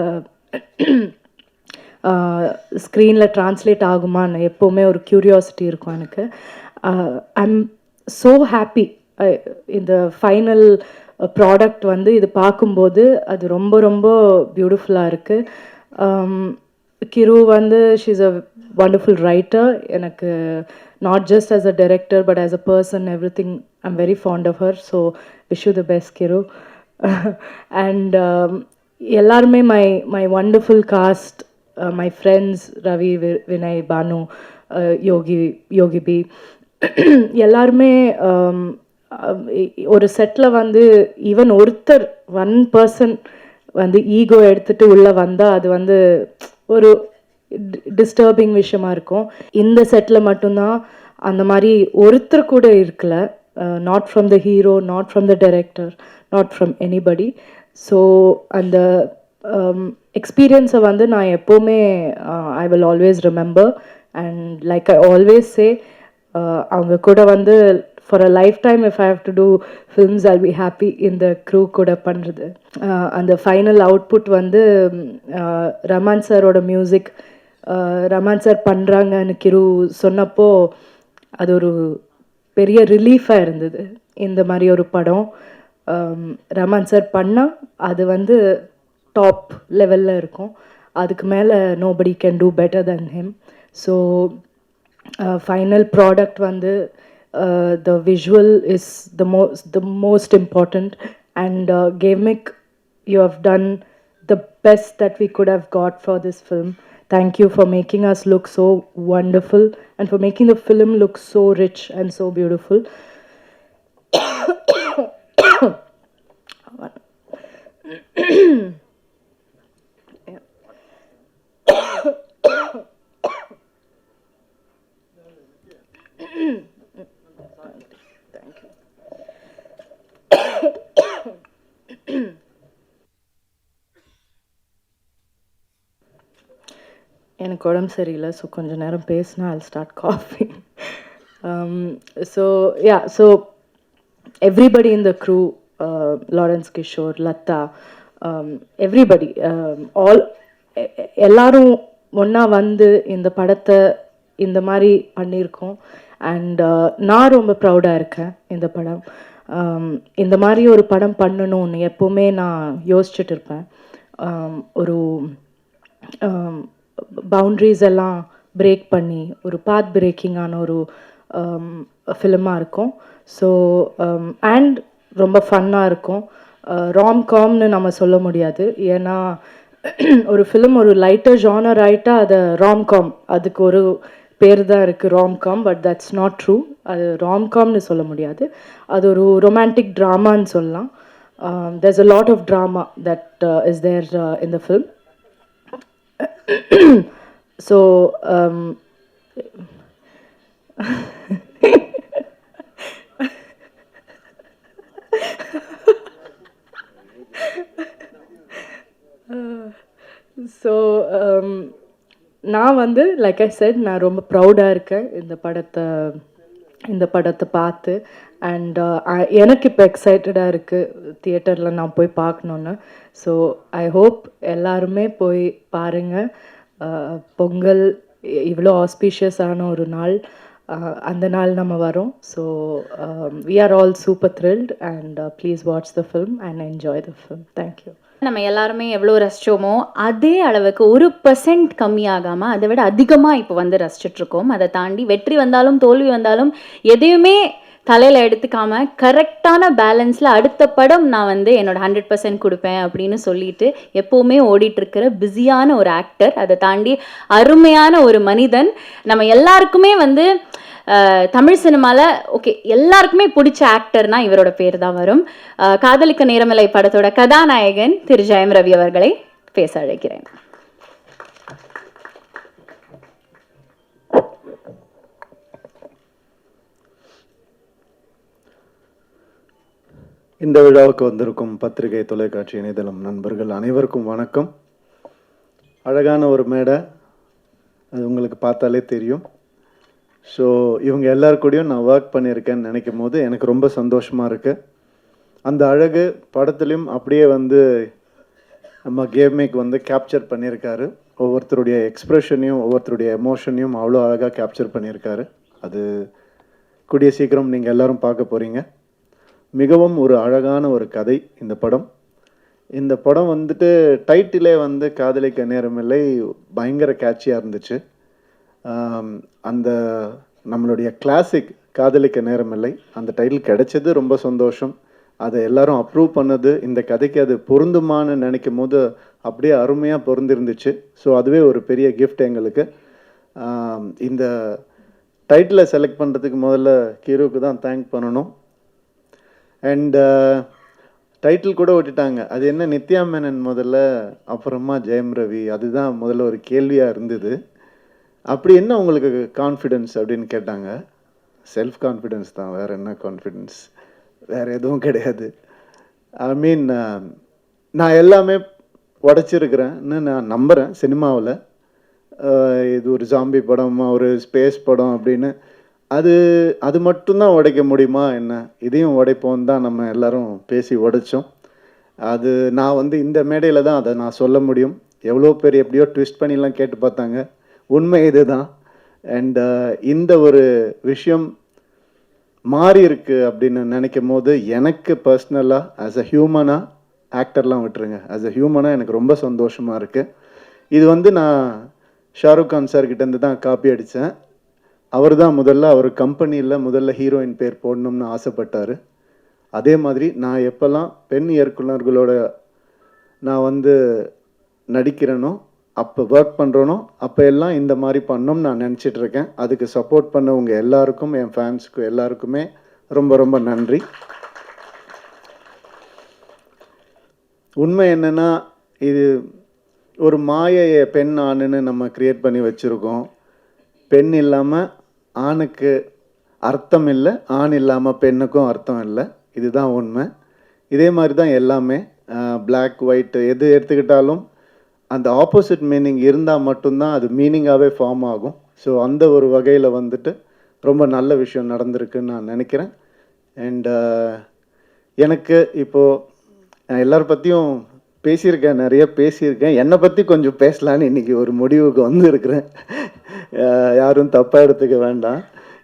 S8: ஸ்க்ரீனில் ட்ரான்ஸ்லேட் ஆகுமான்னு எப்போவுமே ஒரு க்யூரியாசிட்டி இருக்கும் எனக்கு. ஐ எம் ஸோ ஹாப்பி. இந்த ஃபைனல் ப்ராடக்ட் வந்து இது பார்க்கும்போது அது ரொம்ப ரொம்ப பியூட்டிஃபுல்லாக இருக்குது. கிரு வந்து she is a wonderful writer. எனக்கு not just as a director but as a person, everything, I'm very fond of her. So wish you the best, Kiru. And எல்லாருமே my wonderful cast, my friends Ravi, Vinay, Banu, Yogi B, எல்லாருமே ஒரு செட்டில் வந்து ஈவன் ஒருத்தர் 1% வந்து ஈகோ எடுத்துகிட்டு உள்ளே வந்தால் அது வந்து ஒரு டிஸ்டர்பிங் விஷயமா இருக்கும். இந்த செட்டில் மட்டும்தான் அந்த மாதிரி ஒருத்தர் கூட இருக்கல. Not from the hero, not from the director, not from anybody. So அந்த எக்ஸ்பீரியன்ஸை வந்து நான் எப்போவுமே I will always remember. And like I always say, அவங்க கூட வந்து for a lifetime if I have to do films I'll be happy இந்த க்ரூ கூட பண்ணுறது. அந்த ஃபைனல் அவுட்புட் வந்து ரஹ்மான் சாரோட மியூசிக் ரஹ்மான் சார் பண்ணுறாங்கன்னு கிரு சொன்னப்போ அது ஒரு பெரிய ரிலீஃபாக இருந்தது. இந்த மாதிரி ஒரு படம் ரஹ்மான் சார் பண்ணால் அது வந்து டாப் லெவலில் இருக்கும். அதுக்கு மேலே nobody can do better then him. So final product வந்து the visual is the most important, and Gamik, you have done the best that we could have got for this film. Thank you for making us look so wonderful and for making the film look so rich and so beautiful. எனக்கு உடம்பு சரியில்லை, ஸோ கொஞ்ச நேரம் பேசினா I'll start coughing. So yeah, so everybody in the crew, Lawrence Kishore, Latta, everybody, all எல்லாரும் ஒன்றா வந்து இந்த படத்தை இந்த மாதிரி பண்ணியிருக்கோம். அண்ட் நான் ரொம்ப ப்ரௌடாக இருக்கேன். இந்த படம் இந்த மாதிரி ஒரு படம் பண்ணணும்னு எப்போவுமே நான் யோசிச்சுட்டு இருப்பேன். ஒரு பவுண்ட்ரிஸ் எல்லாம் பிரேக் பண்ணி ஒரு பாத் பிரேக்கிங்கான ஒரு ஃபிலிமாக இருக்கும். ஸோ அண்ட் ரொம்ப ஃபன்னாக இருக்கும். ராம்காம்னு நம்ம சொல்ல முடியாது, ஏன்னா ஒரு ஃபிலிம் ஒரு லைட்டர் ஜானர் ஆகிட்டா அதை ராம்காம், அதுக்கு ஒரு பேர் தான் இருக்குது romcom, but that's not true. அது ராம்காம்னு சொல்ல முடியாது, அது ஒரு ரொமான்டிக் ட்ராமான்னு சொல்லலாம். there's a lot of drama that is there in the film. So நான் வந்து லைக் ஐ செட், நான் ரொம்ப ப்ரௌடாக இருக்கேன் இந்த படத்தை பார்த்து. அண்ட் எனக்கு இப்போ எக்ஸைட்டடாக இருக்குது தியேட்டரில் நான் போய் பார்க்கணுன்னு. ஸோ ஐ ஹோப் எல்லாருமே போய் பாருங்கள். பொங்கல் இவ்வளோ ஆஸ்பீஷியஸான ஒரு நாள், அந்த நாள் நம்ம வரோம். So we are all super thrilled, and please watch the film and enjoy the film. Thank you.
S1: நம்ம எல்லாருமே எவ்வளோ ரசிச்சோமோ அதே அளவுக்கு 1% கம்மியாகாமல் அதை விட அதிகமாக இப்போ வந்து ரசிச்சிட்ருக்கோம். அதை தாண்டி வெற்றி வந்தாலும் தோல்வி வந்தாலும் எதையுமே தலையில் எடுத்துக்காம கரெக்டான பேலன்ஸில் அடுத்த படம் நான் வந்து என்னோட 100% கொடுப்பேன் அப்படின்னு சொல்லிட்டு எப்போவுமே ஓடிட்டுருக்கிற பிஸியான ஒரு ஆக்டர், அதை தாண்டி அருமையான ஒரு மனிதன். நம்ம எல்லாருக்குமே வந்து தமிழ் சினிமாவில் ஓகே எல்லாருக்குமே பிடிச்ச ஆக்டர்னா இவரோட பேர் தான் வரும். காதலிக்க நேரமில்லை படத்தோட கதாநாயகன் திரு ஜெயம் ரவி அவர்களை பேச அழைக்கிறேன்.
S9: இந்த விழாவுக்கு வந்திருக்கும் பத்திரிகை, தொலைக்காட்சி, இணையதளம் நண்பர்கள் அனைவருக்கும் வணக்கம். அழகான ஒரு மேடை, அது உங்களுக்கு பார்த்தாலே தெரியும். ஸோ இவங்க எல்லாருக்கூடையும் நான் ஒர்க் பண்ணியிருக்கேன்னு நினைக்கும் போது எனக்கு ரொம்ப சந்தோஷமாக இருக்குது. அந்த அழகு படத்துலையும் அப்படியே வந்து நம்ம கேமேக் வந்து கேப்சர் பண்ணியிருக்காரு. ஒவ்வொருத்தருடைய எக்ஸ்ப்ரெஷனையும் ஒவ்வொருத்தருடைய எமோஷனையும் அவ்வளோ அழகாக கேப்சர் பண்ணியிருக்காரு. அது கூடிய சீக்கிரம் நீங்கள் எல்லோரும் பார்க்க போகிறீங்க. மிகவும் ஒரு அழகான ஒரு கதை இந்த படம். இந்த படம் வந்துட்டு டைட்டிலே வந்து காதலிக்க நேரமில்லை பயங்கர கேட்சியாக இருந்துச்சு. அந்த நம்மளுடைய கிளாசிக் காதலிக்க நேரமில்லை அந்த டைட்டில் கிடைச்சது ரொம்ப சந்தோஷம். அதை எல்லாரும் அப்ரூவ் பண்ணது, இந்த கதைக்கு அது பொருந்துமான்னு நினைக்கும் போது அப்படியே அருமையாக பொருந்திருந்துச்சு. ஸோ அதுவே ஒரு பெரிய கிஃப்ட் எங்களுக்கு. இந்த டைட்டிலை செலக்ட் பண்ணுறதுக்கு முதல்ல ஹீரோவுக்கு தான் தேங்க் பண்ணணும். அண்ட் டைட்டில் கூட விட்டுட்டாங்க, அது என்ன நித்யா மேனன் முதல்ல, அப்புறமா ஜெயம் ரவி, அதுதான் முதல்ல ஒரு கேள்வியாக இருந்தது. அப்படி என்ன உங்களுக்கு கான்ஃபிடென்ஸ் அப்படின்னு கேட்டாங்க. செல்ஃப் கான்ஃபிடென்ஸ் தான், வேறு என்ன கான்ஃபிடென்ஸ், வேறு எதுவும் கிடையாது. ஐ மீன் நான் எல்லாமே உடச்சிருக்கிறேன்னு நான் நம்புகிறேன் சினிமாவில். இது ஒரு ஜாம்பி படம், ஒரு ஸ்பேஸ் படம் அப்படின்னு அது மட்டும்தான் உடைக்க முடியுமா என்ன, இதையும் உடைப்போம் தான் நம்ம எல்லாரும் பேசி உடைச்சோம். அது நான் வந்து இந்த மேடையில் தான் அதை நான் சொல்ல முடியும். எவ்வளோ பேர் எப்படியோ ட்விஸ்ட் பண்ணிலாம் கேட்டு பார்த்தாங்க, உண்மை இது தான். அண்ட் இந்த ஒரு விஷயம் மாறி இருக்கு அப்படின்னு நினைக்கும் போது எனக்கு பர்சனலாக ஆஸ் அ ஹியூமனாக, ஆக்டர்லாம் விட்டுருங்க, ஆஸ் அ ஹியூமனாக எனக்கு ரொம்ப சந்தோஷமாக இருக்குது. இது வந்து நான் ஷாருக் கான் சார்கிட்டேருந்து தான் காப்பி அடித்தேன். அவர் தான் அவர் கம்பெனியில் முதல்ல ஹீரோயின் பேர் போடணும்னு ஆசைப்பட்டார். அதே மாதிரி நான் எப்போல்லாம் பெண் இயக்குனர்களோட நான் வந்து நடிக்கிறேனோ, அப்போ ஒர்க் பண்ணுறேனோ, அப்போ எல்லாம் இந்த மாதிரி பண்ணணும்னு நான் நினச்சிட்ருக்கேன். அதுக்கு சப்போர்ட் பண்ண உங்கள் எல்லாருக்கும், என் ஃபேன்ஸுக்கு எல்லாருக்குமே ரொம்ப ரொம்ப நன்றி. உண்மை என்னென்னா, இது ஒரு மாயையை பெண் ஆணுன்னு நம்ம க்ரியேட் பண்ணி வச்சுருக்கோம். பெண் இல்லாமல் ஆணுக்கு அர்த்தம் இல்லை, ஆண் இல்லாமல் பெண்ணுக்கும் அர்த்தம் இல்லை. இதுதான் உண்மை. இதே மாதிரி தான் எல்லாமே பிளாக் ஒயிட் எது எடுத்துக்கிட்டாலும் அந்த ஆப்போசிட் மீனிங் இருந்தால் மட்டும்தான் அது மீனிங்காகவே ஃபார்ம் ஆகும். ஸோ அந்த ஒரு வகையில் வந்துட்டு ரொம்ப நல்ல விஷயம் நடந்திருக்குன்னு நான் நினைக்கிறேன். அண்ட் எனக்கு இப்போது எல்லார பற்றியும் பேசியிருக்கேன், நிறைய பேசியிருக்கேன். என்னை பற்றி கொஞ்சம் பேசலான்னு இன்றைக்கி ஒரு முடிவுக்கு வந்துருக்கிறேன். யாரும் தப்பாக எடுத்துக்க வேண்டாம்,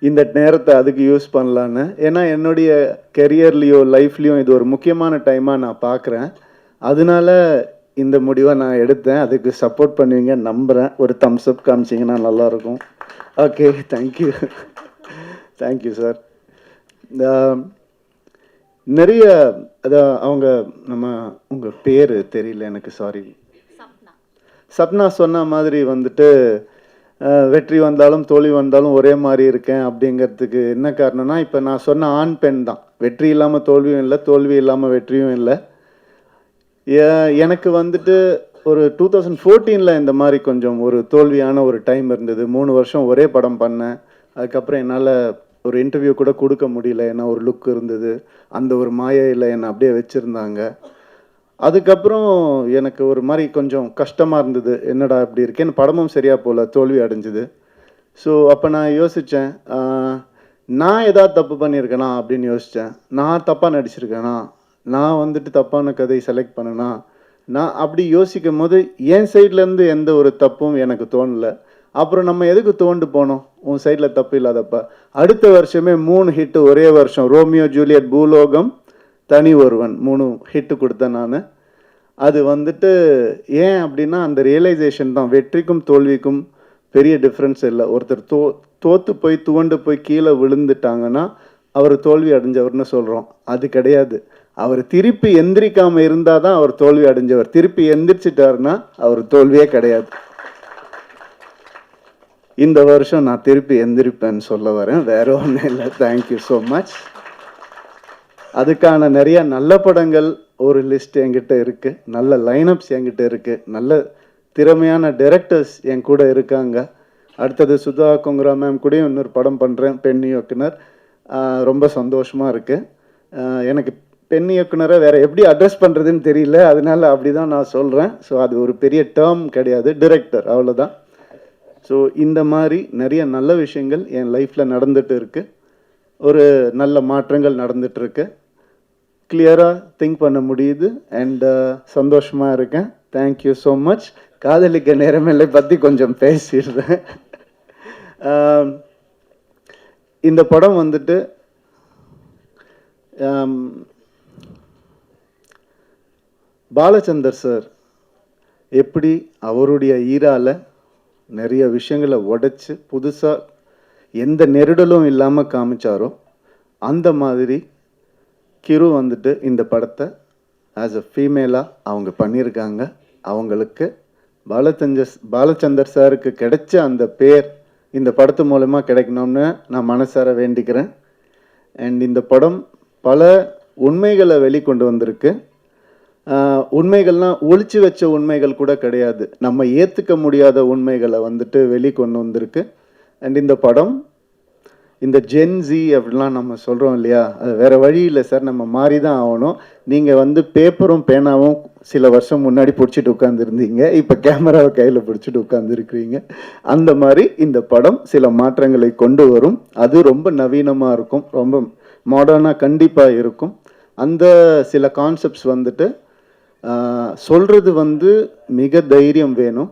S9: இந்த நேரத்தை அதுக்கு யூஸ் பண்ணலான்னு. ஏன்னா என்னுடைய கெரியர்லேயோ லைஃப்லேயும் இது ஒரு முக்கியமான டைமாக நான் பார்க்குறேன். அதனால இந்த முடிவை நான் எடுத்தேன். அதுக்கு சப்போர்ட் பண்ணுவீங்க நம்புகிறேன். ஒரு தம்ஸ் அப் காமிச்சிங்கன்னா நல்லாயிருக்கும். Okay, thank you. Thank you sir. நிறைய அதான் அவங்க உங்கள் பேர் தெரியல எனக்கு, சாரி. சப்னா சொன்ன மாதிரி வந்துட்டு வெற்றி வந்தாலும் தோல்வி வந்தாலும் ஒரே மாதிரி இருக்கேன் அப்படிங்கிறதுக்கு என்ன காரணம்னா, இப்போ நான் சொன்ன ஆண் பெண் தான். வெற்றி இல்லாமல் தோல்வியும் இல்லை, தோல்வி இல்லாமல் வெற்றியும் இல்லை. எனக்கு வந்துட்டு ஒரு 2014 இந்த மாதிரி கொஞ்சம் ஒரு தோல்வியான ஒரு டைம் இருந்தது. 3 வருஷம் ஒரே படம் பண்ணேன். அதுக்கப்புறம் என்னால் ஒரு இன்டர்வியூ கூட கொடுக்க முடியல. ஏன்னா ஒரு லுக் இருந்தது, அந்த ஒரு மாயையில் என்னை அப்படியே வச்சுருந்தாங்க. அதுக்கப்புறம் எனக்கு ஒரு மாதிரி கொஞ்சம் கஷ்டமாக இருந்தது, என்னடா இப்படி இருக்கேன். படமும் சரியாக போகல, தோல்வி அடைஞ்சுது. ஸோ அப்போ நான் யோசித்தேன், நான் ஏதாவது தப்பு பண்ணியிருக்கேனா அப்படின்னு யோசித்தேன். நான் தப்பாக நடிச்சிருக்கேனா, நான் வந்துட்டு தப்பான கதையை செலக்ட் பண்ணேனா, நான் அப்படி யோசிக்கும் போது என் சைட்லேருந்து எந்த ஒரு தப்பும் எனக்கு தோணலை. அப்புறம் நம்ம எதுக்கு தோண்டு போனோம், உன் சைடில் தப்பு இல்லாதப்ப. அடுத்த வருஷமே 3 ஹிட்டு ஒரே வருஷம். ரோமியோ ஜூலியட், பூலோகம், தனி ஒருவன் 3 ஹிட்டு கொடுத்தேன் நான். அது வந்துட்டு ஏன் அப்படின்னா அந்த ரியலைசேஷன் தான். வெற்றிக்கும் தோல்விக்கும் பெரிய டிஃப்ரென்ஸ் இல்லை. ஒருத்தர் தோற்று போய் துவண்டு போய் கீழே விழுந்துட்டாங்கன்னா அவர் தோல்வி அடைஞ்சவர்னு சொல்கிறோம். அது கிடையாது. அவர் திருப்பி எந்திரிக்காமல் இருந்தால் தான் அவர் தோல்வி அடைஞ்சவர். திருப்பி எந்திரிச்சிட்டாருன்னா அவர் தோல்வியே கிடையாது. இந்த வருஷம் நான் திருப்பி எந்திரிப்பேன்னு சொல்ல வரேன், வேற ஒன்றும் இல்லை. Thank you so much. அதுக்கான நிறைய நல்ல படங்கள் ஒரு லிஸ்ட் என்கிட்ட இருக்குது, நல்ல லைனப்ஸ் என்கிட்ட இருக்குது, நல்ல திறமையான டைரக்டர்ஸ் என் கூட இருக்காங்க. அடுத்தது சுதா கொங்குரா மேம் கூட இன்னொரு படம் பண்ணுறேன், பெண் இயக்குனர். ரொம்ப சந்தோஷமாக இருக்குது. எனக்கு பெண் இயக்குனரை வேறு எப்படி அட்ரஸ் பண்ணுறதுன்னு தெரியல, அதனால அப்படி தான் நான் சொல்கிறேன். ஸோ அது ஒரு பெரிய டேர்ம் கிடையாது, டிரெக்டர், அவ்வளோதான். ஸோ இந்த மாதிரி நிறைய நல்ல விஷயங்கள் என் லைஃப்பில் நடந்துகிட்டு இருக்குது. ஒரு நல்ல மாற்றங்கள் நடந்துகிட்ருக்கு. கிளியராக திங்க் பண்ண முடியுது. அண்ட் சந்தோஷமாக இருக்கேன். Thank you so much. காதலிக்க நேரமில்லை பற்றி கொஞ்சம் பேசிடுறேன். இந்த படம் வந்துட்டு பாலச்சந்தர் சார் எப்படி அவருடைய ஈரால நிறைய விஷயங்களை உடைச்சு புதுசாக எந்த நெருடலும் இல்லாமல் காமிச்சாரோ, அந்த மாதிரி கிரு வந்துட்டு இந்த படத்தை ஆஸ் அ ஃபீமேலாக அவங்க பண்ணியிருக்காங்க. அவங்களுக்கு பாலச்சந்தர் சாருக்கு கிடைச்ச அந்த பேர் இந்த படத்து மூலமாக கிடைக்கணும்னு நான் மனசார வேண்டிக்கிறேன். அண்ட் இந்த படம் பல உண்மைகளை வெளிக்கொண்டு வந்திருக்கு. உண்மைகள்னால் ஒளிச்சு வச்ச உண்மைகள் கூட கிடையாது, நம்ம ஏற்றுக்க முடியாத உண்மைகளை வந்துட்டு வெளிக்கொண்டு வந்திருக்கு. அண்ட் இந்த படம் இந்த ஜென்ஸி அப்படிலாம் நம்ம சொல்கிறோம் இல்லையா, அது வேறு வழி இல்லை சார், நம்ம மாறி தான் ஆகணும். நீங்கள் வந்து பேப்பரும் பேனாவும் சில வருஷம் முன்னாடி பிடிச்சிட்டு உட்காந்துருந்தீங்க, இப்போ கேமராவை கையில் பிடிச்சிட்டு உட்காந்துருக்கிறீங்க. அந்த மாதிரி இந்த படம் சில மாற்றங்களை கொண்டு வரும். அது ரொம்ப நவீனமாக இருக்கும், ரொம்ப மாடர்னாக கண்டிப்பாக இருக்கும். அந்த சில கான்செப்ட்ஸ் வந்துட்டு சொல்கிறது வந்து மிக தைரியம் வேணும்.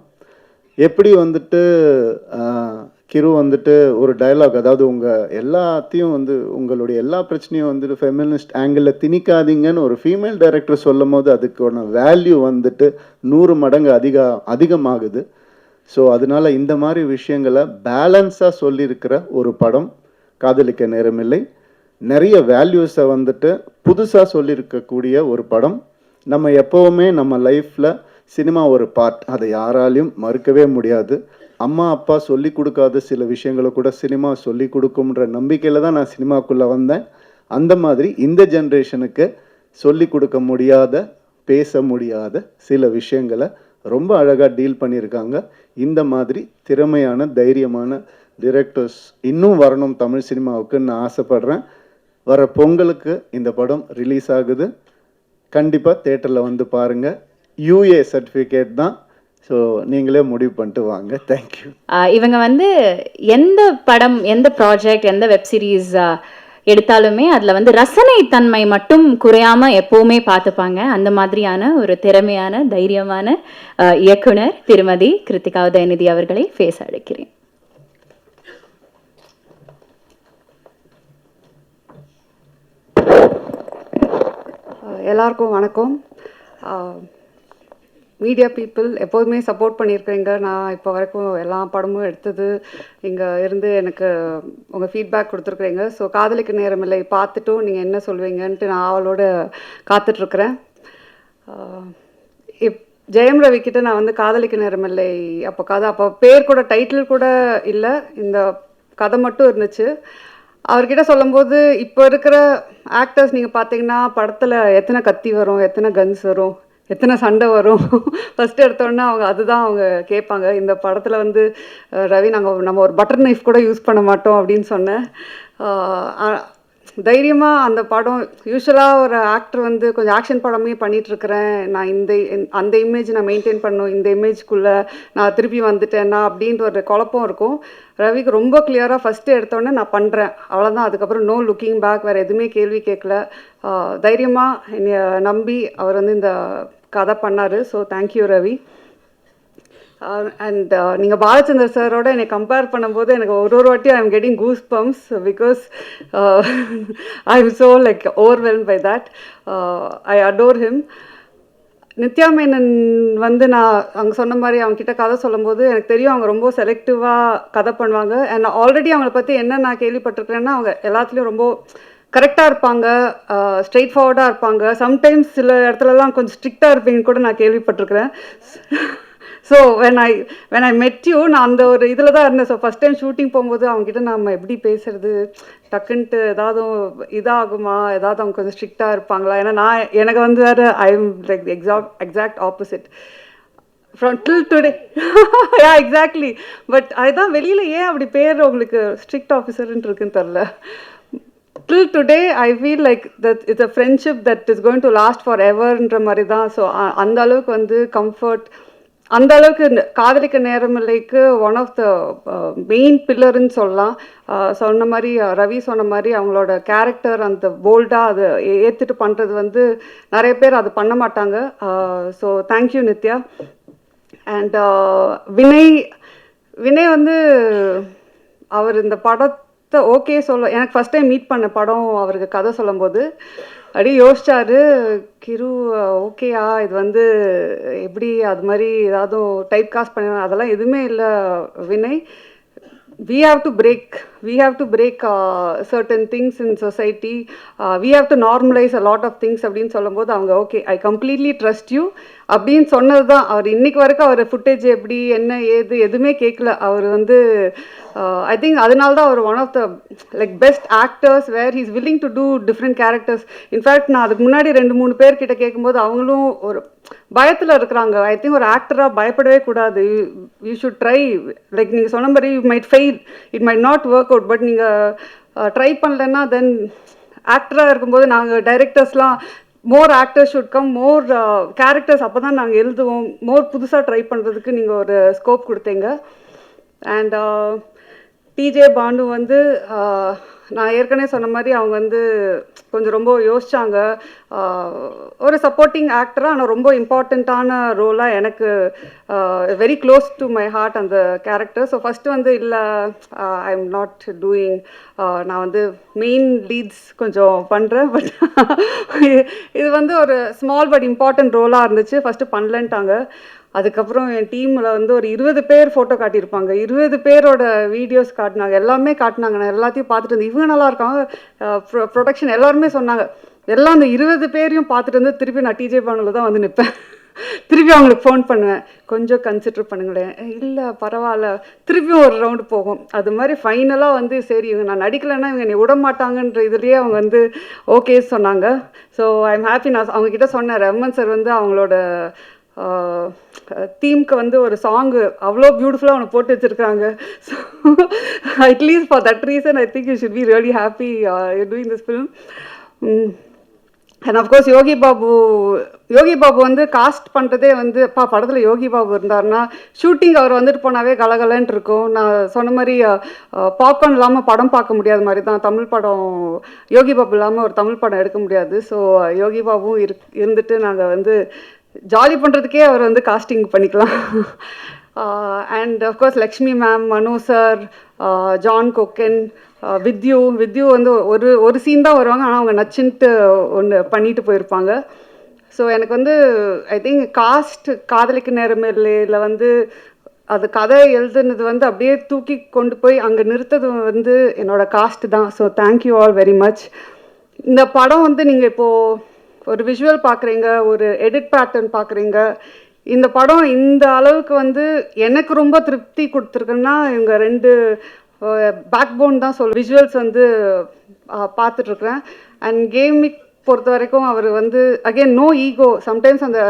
S9: எப்படி வந்துட்டு கிரு வந்துட்டு ஒரு டயலாக், அதாவது உங்கள் எல்லாத்தையும் வந்து உங்களுடைய எல்லா பிரச்சனையும் வந்துட்டு ஃபெமினிஸ்ட் ஆங்கிளில் திணிக்காதீங்கன்னு ஒரு ஃபீமேல் டைரக்டர் சொல்லும் போது அதுக்கான வேல்யூ வந்துட்டு 100 மடங்கு அதிகமாகுது. ஸோ அதனால் இந்த மாதிரி விஷயங்களை பேலன்ஸாக சொல்லியிருக்கிற ஒரு படம் காதலிக்க நேரமில்லை. நிறைய வேல்யூஸை வந்துட்டு புதுசாக சொல்லியிருக்கக்கூடிய ஒரு படம். நம்ம எப்போவுமே நம்ம லைஃப்பில் சினிமா ஒரு பார்ட், அதை யாராலையும் மறுக்கவே முடியாது. அம்மா அப்பா சொல்லி கொடுக்காத சில விஷயங்களை கூட சினிமா சொல்லி கொடுக்கும்ன்ற நம்பிக்கையில் தான் நான் சினிமாக்குள்ளே வந்தேன். அந்த மாதிரி இந்த ஜென்ரேஷனுக்கு சொல்லி கொடுக்க முடியாத, பேச முடியாத சில விஷயங்களை ரொம்ப அழகாக டீல் பண்ணியிருக்காங்க. இந்த மாதிரி திறமையான, தைரியமான டிரெக்டர்ஸ் இன்னும் வரணும் தமிழ் சினிமாவுக்குன்னு நான் ஆசைப்பட்றேன். வர பொங்கலுக்கு இந்த படம் ரிலீஸ் ஆகுது. கண்டிப்பாக தேட்டரில் வந்து பாருங்கள். யூஏ சர்டிஃபிகேட் தான். ஸோ நீங்களே முடிவு பண்ணிட்டு வாங்க. தேங்க்யூ.
S1: இவங்க வந்து எந்த படம், எந்த ப்ராஜெக்ட், எந்த வெப் சீரிஸ் எடுத்தாலுமே அதில் வந்து ரசனை தன்மை மட்டும் குறையாமல் எப்போவுமே பார்த்துப்பாங்க. அந்த மாதிரியான ஒரு திறமையான, தைரியமான இயக்குனர் திருமதி கிருத்திகா உதயநிதி அவர்களை பேச அழைக்கிறேன்.
S10: எல்லாருக்கும் வணக்கம். மீடியா பீப்புள் எப்போதுமே சப்போர்ட் பண்ணியிருக்கிறீங்க. நான் இப்போ வரைக்கும் எல்லா படமும் எடுத்தது இங்கே இருந்து எனக்கு உங்கள் ஃபீட்பேக் கொடுத்துருக்குறீங்க. ஸோ காதலிக்க நேரமில்லை பார்த்துட்டும் நீங்கள் என்ன சொல்வீங்கன்ட்டு நான் அவளோட காத்துட்ருக்குறேன். ஜெயம் ரவி கிட்ட நான் வந்து காதலிக்க நேரமில்லை அப்போ பேர் கூட, டைட்டில் கூட இல்லை, இந்த கதை மட்டும் இருந்துச்சு. அவர்கிட்ட சொல்லும்போது இப்போ இருக்கிற ஆக்டர்ஸ் நீங்கள் பார்த்தீங்கன்னா படத்தில் எத்தனை கத்தி வரும், எத்தனை கன்ஸ் வரும், எத்தனை சண்டை வரும், ஃபஸ்ட்டு எடுத்தோடனே அதுதான் அவங்க கேட்பாங்க. இந்த படத்தில் வந்து ரவி நம்ம ஒரு பட்டர் நைஃப் கூட யூஸ் பண்ண மாட்டோம் அப்படின்னு சொன்னேன். தைரியமாக அந்த படம், யூஸ்வலாக ஒரு ஆக்டர் வந்து கொஞ்சம் ஆக்ஷன் படமே பண்ணிகிட்ருக்கிறேன், நான் அந்த இமேஜ் நான் மெயின்டைன் பண்ணணும், இந்த இமேஜ்க்குள்ளே நான் திருப்பி வந்துட்டேன்னா அப்படின்ற ஒரு குழப்பம் இருக்கும். ரவிக்கு ரொம்ப கிளியராக ஃபஸ்ட்டு எடுத்தோடனே நான் பண்ணுறேன், அவ்வளோதான். அதுக்கப்புறம் நோ லுக்கிங் பேக், வேறு எதுவுமே கேள்வி கேட்கல. தைரியமாக என்னை நம்பி அவர் வந்து இந்த கதை பண்ணார். So thank you Ravi. அண்ட் நீங்கள் பாலச்சந்தர் சாரோட என்னை கம்பேர் பண்ணும்போது எனக்கு ஒரு வாட்டி I am getting goose bumps because I am so like overwhelm by that. I adore him. Nithya Menon வந்து நான் அங்கே சொன்ன மாதிரி அவங்ககிட்ட கதை சொல்லும்போது எனக்கு தெரியும் அவங்க ரொம்ப செலக்டிவாக கதை பண்ணுவாங்க. அண்ட் ஆல்ரெடி அவங்கள பற்றி என்ன நான் கேள்விப்பட்டிருக்கிறேன்னா அவங்க எல்லாத்துலேயும் ரொம்ப கரெக்டாக இருப்பாங்க, ஸ்ட்ரெயிட் ஃபார்வர்டாக இருப்பாங்க. சம்டைம்ஸ் சில இடத்துலலாம் கொஞ்சம் ஸ்ட்ரிக்டாக இருப்பீங்கன்னு கூட நான் கேள்விப்பட்டிருக்கிறேன். ஸோ வென் ஐ மெட் யூ, நான் அந்த ஒரு இதில் தான் இருந்தேன். ஸோ ஃபஸ்ட் டைம் ஷூட்டிங் போகும்போது அவங்ககிட்ட நம்ம எப்படி பேசுறது, டக்குன்ட்டு ஏதாவது இதாகுமா, ஏதாவது அவங்க கொஞ்சம் ஸ்ட்ரிக்டாக இருப்பாங்களா, ஏன்னா எனக்கு வந்து வேறு I am like exact opposite from till today. Yeah exactly. But அதுதான் வெளியில் ஏன் அப்படி பேர் உங்களுக்கு ஸ்ட்ரிக்ட் ஆஃபீஸர்ன்ட்டு இருக்குன்னு தெரில. Till today I feel like that it's a friendship that is going to last foreverன்ற மாதிரி தான். ஸோ அந்த அளவுக்கு வந்து கம்ஃபர்ட், அந்த அளவுக்கு காதலிக்க நேரமில்லைக்கு ஒன் ஆஃப் த மெயின் பில்லர்ன்னு சொல்லலாம். சொன்ன மாதிரி ரவி சொன்ன மாதிரி அவங்களோட கேரக்டர் அந்த போல்டாக அதை ஏற்றுட்டு பண்ணுறது வந்து நிறைய பேர் அது பண்ண மாட்டாங்க. So thank you Nithya. And Vinay வந்து அவர் இந்த படத்தை ஓகே சொல்ல, எனக்கு ஃபஸ்ட் டைம் மீட் பண்ண படம் அவருக்கு கதை சொல்லும்போது அப்படியே யோசிச்சாரு, கிரு ஓகேயா இது வந்து எப்படி அது மாதிரி ஏதாவது டைப் காஸ்ட் பண்ண, அதெல்லாம் எதுவுமே இல்லை Vinay. we have to break certain things in society. We have to normalize a lot of things அப்படின்னு சொல்லும்போது அவங்க okay I completely trust you அப்படின்னு சொன்னது தான். அவர் இன்னைக்கு வரைக்கும் அவர் ஃபுட்டேஜ் எப்படி என்ன ஏது எதுவுமே கேட்கல. அவர் வந்து ஐ திங்க் அதனால தான் அவர் one of the like best actors where he's willing to do different characters. In fact நான் அதுக்கு முன்னாடி 2-3 பேர்கிட்ட கேட்கும்போது அவங்களும் ஒரு பயத்தில் இருக்கிறாங்க. ஐ திங்க் ஒரு ஆக்டராக பயப்படவே கூடாது. You should try. லைக் நீங்கள் சொன்ன மாதிரி you might fail, it might not work out, but நீங்கள் ட்ரை பண்ணலன்னா தென் ஆக்டராக இருக்கும்போது நாங்கள் டைரக்டர்ஸ்லாம் more actors should come, more characters அப்போ தான் நாங்கள் எழுதுவோம், மோர் புதுசாக ட்ரை பண்ணுறதுக்கு நீங்கள் ஒரு ஸ்கோப் கொடுத்தீங்க. அண்ட் டிஜே பாண்டு வந்து நான் ஏற்கனவே சொன்ன மாதிரி அவங்க வந்து கொஞ்சம் ரொம்ப யோசித்தாங்க. ஒரு சப்போர்ட்டிங் ஆக்டராக ஆனால் ரொம்ப இம்பார்ட்டண்ட்டான ரோலாக எனக்கு very close to my heart அந்த கேரக்டர். ஸோ ஃபஸ்ட்டு வந்து இல்லை ஐ எம் நாட் டூயிங், நான் வந்து மெயின் லீட்ஸ் கொஞ்சம் பண்ணுறேன், பட் இது வந்து ஒரு ஸ்மால் பட் இம்பார்ட்டன்ட் ரோலாக இருந்துச்சு, ஃபஸ்ட்டு பண்ணலன்ட்டாங்க. அதுக்கப்புறம் என் டீமில் வந்து ஒரு 20 பேர் ஃபோட்டோ காட்டியிருப்பாங்க, 20 பேரோட வீடியோஸ் காட்டினாங்க, எல்லாமே காட்டினாங்க. நான் எல்லாத்தையும் பார்த்துட்டு இருந்தேன், இவங்க நல்லா இருக்காங்க, ப்ரொடக்ஷன் எல்லாருமே சொன்னாங்க. எல்லாம் அந்த 20 பேரையும் பார்த்துட்டு வந்து திருப்பி நான் டிஜே பானில் தான் வந்து நிற்பேன். திருப்பி அவங்களுக்கு ஃபோன் பண்ணுவேன், கொஞ்சம் கன்சிடர் பண்ணுங்களேன், இல்லை பரவாயில்ல, திருப்பியும் ஒரு ரவுண்டு போகும். அது மாதிரி ஃபைனலாக வந்து சரி இவங்க நான் நடிக்கலைன்னா இவங்க என்னை விட மாட்டாங்கன்ற இதுலேயே அவங்க வந்து ஓகே சொன்னாங்க. So I am happy. நான் அவங்கக்கிட்ட சொன்னேன், ரஹ்மான் சார் வந்து அவங்களோட தீம்க்கு வந்து ஒரு சாங்கு அவ்வளோ பியூட்டிஃபுல்லாக அவனை போட்டு வச்சுருக்காங்க. So at least for that reason I think you should be really happy doing this film. And of course Yogi Babu வந்து காஸ்ட் பண்ணுறதே வந்து படத்தில் யோகி பாபு இருந்தாருன்னா ஷூட்டிங் அவர் வந்துட்டு போனாவே கலகலன்ட்டு இருக்கும். நான் சொன்ன மாதிரி பாப்கார்ன் இல்லாமல் படம் பார்க்க முடியாத மாதிரி தான் தமிழ் படம், யோகி பாபு இல்லாமல் ஒரு தமிழ் படம் எடுக்க முடியாது. ஸோ யோகி பாபுவும் இருந்துட்டு நாங்கள் வந்து ஜாலி பண்ணுறதுக்கே அவர் வந்து காஸ்டிங் பண்ணிக்கலாம். And of course Lakshmi ma'am, Mano sir, John Kokken, with you வந்து ஒரு சீன் தான் வருவாங்க, ஆனால் அவங்க நச்சுன்ட்டு ஒன்று பண்ணிட்டு போயிருப்பாங்க. ஸோ எனக்கு வந்து ஐ திங்க் காதலிக்கு நேரமில்லையில் வந்து அது கதை எழுதுனது வந்து அப்படியே தூக்கி கொண்டு போய் அங்கே நிறுத்தது வந்து என்னோடய காஸ்ட் தான். So thank you all very much. இந்த படம் வந்து நீங்கள் இப்போது ஒரு விஷுவல் பார்க்குறீங்க, ஒரு எடிட் பேட்டர்ன் பார்க்குறீங்க. இந்த படம் இந்த அளவுக்கு வந்து எனக்கு ரொம்ப திருப்தி கொடுத்துருக்குன்னா இவங்க 2 பேக் போன் தான் விஷுவல்ஸ் வந்து பார்த்துட்ருக்குறேன். அண்ட் கேமிக் பொறுத்த வரைக்கும் அவர் வந்து அகெயின் நோ ஈகோ. சம்டைம்ஸ் அந்த